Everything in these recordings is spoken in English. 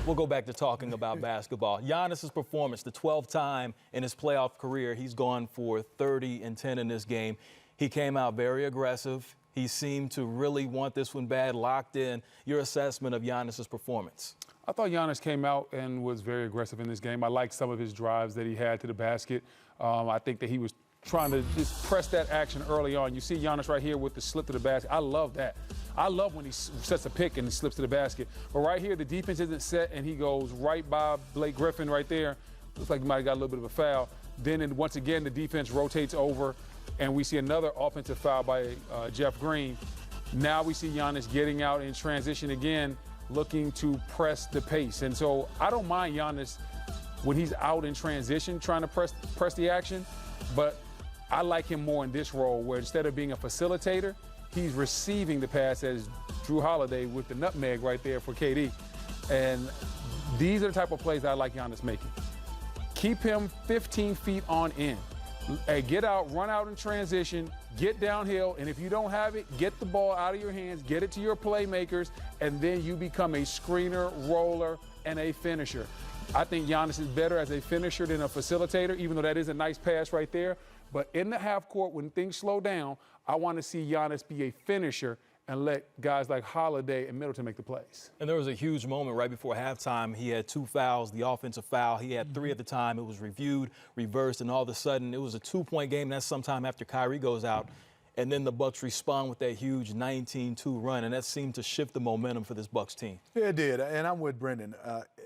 We'll go back to talking about basketball. Giannis's performance, the 12th time in his playoff career, he's gone for 30 and 10 in this game. He came out very aggressive. He seemed to really want this one bad, locked in. Your assessment of Giannis's performance? I thought Giannis came out and was very aggressive in this game. I liked some of his drives that he had to the basket. I think that he was trying to just press that action early on. You see Giannis right here with the slip to the basket. I love that. I love when he sets a pick and he slips to the basket. But right here, the defense isn't set, and he goes right by Blake Griffin right there. Looks like he might have got a little bit of a foul. Then, once again, the defense rotates over, and we see another offensive foul by Jeff Green. Now we see Giannis getting out in transition again, looking to press the pace. And so I don't mind Giannis when he's out in transition trying to press the action, but I like him more in this role where instead of being a facilitator, he's receiving the pass as Drew Holiday with the nutmeg right there for KD. And these are the type of plays that I like Giannis making. Keep him 15 feet on in. Hey, get out, run out in transition, get downhill, and if you don't have it, get the ball out of your hands, get it to your playmakers, and then you become a screener, roller, and a finisher. I think Giannis is better as a finisher than a facilitator, even though that is a nice pass right there. But in the half court, when things slow down, I want to see Giannis be a finisher and let guys like Holiday and Middleton make the plays. And there was a huge moment right before halftime. He had 2 fouls, the offensive foul. He had 3 at the time. It was reviewed, reversed, and all of a sudden it was a 2-point game. That's sometime after Kyrie goes out. And then the Bucks respond with that huge 19-2 run, and that seemed to shift the momentum for this Bucks team. Yeah, it did, and I'm with Brendan.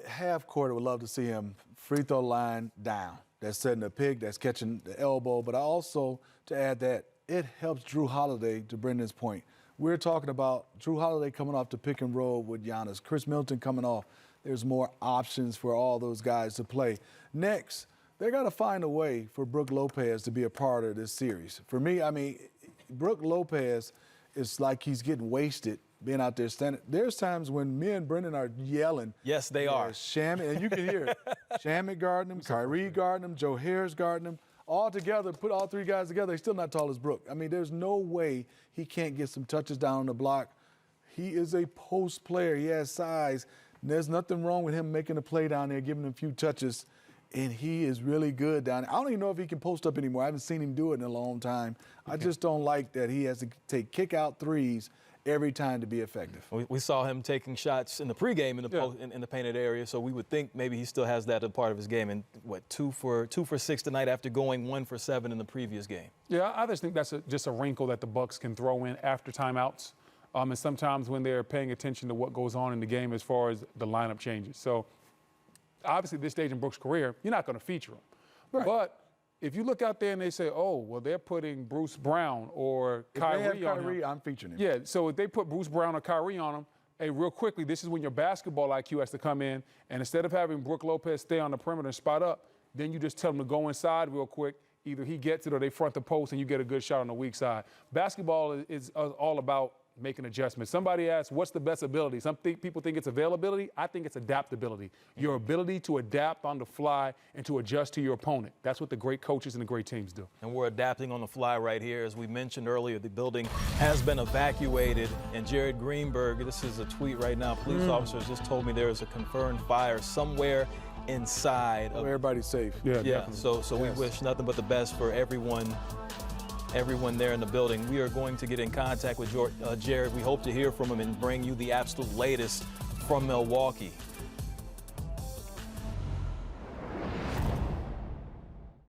Half court, I would love to see him free throw line down. That's setting a pick, that's catching the elbow. But I also, to add that, it helps Drew Holiday, to Brendan's point. We're talking about Drew Holiday coming off the pick and roll with Giannis. Chris Middleton coming off. There's more options for all those guys to play. Next, they got to find a way for Brook Lopez to be a part of this series. For me, I mean, Brook Lopez is like he's getting wasted being out there standing. There's times when me and Brendan are yelling. Yes, they are. Shamet, and you can hear it. Shamet guarding him, Kyrie guarding him, Joe Harris guarding him. All together, put all 3 guys together, he's still not tall as Brook. I mean, there's no way he can't get some touches down on the block. He is a post player. He has size. There's nothing wrong with him making a play down there, giving him a few touches. And he is really good down there. I don't even know if he can post up anymore. I haven't seen him do it in a long time. I just don't like that he has to take kick-out threes every time to be effective. We saw him taking shots in the pregame in the painted area, so we would think maybe he still has that as part of his game. And what, 2 for 6 tonight after going 1 for 7 in the previous game. Yeah, I just think that's just a wrinkle that the Bucks can throw in after timeouts, and sometimes when they're paying attention to what goes on in the game as far as the lineup changes. So obviously, at this stage in Brook's career, you're not going to feature him. Right. But if you look out there and they say, oh, well, they're putting Bruce Brown or Kyrie on him. I'm featuring him. Yeah, so if they put Bruce Brown or Kyrie on him, hey, real quickly, this is when your basketball IQ has to come in. And instead of having Brook Lopez stay on the perimeter and spot up, then you just tell him to go inside real quick. Either he gets it or they front the post and you get a good shot on the weak side. Basketball is all about making adjustments. Somebody asked, what's the best ability? Some people think it's availability. I think it's adaptability. Your ability to adapt on the fly and to adjust to your opponent. That's what the great coaches and the great teams do. And we're adapting on the fly right here. As we mentioned earlier, the building has been evacuated. And Jared Greenberg, this is a tweet right now, police officers just told me there is a confirmed fire somewhere inside. Everybody's safe. Yeah. So we wish nothing but the best for everyone there in the building. We are going to get in contact with Jared. We hope to hear from him and bring you the absolute latest from Milwaukee.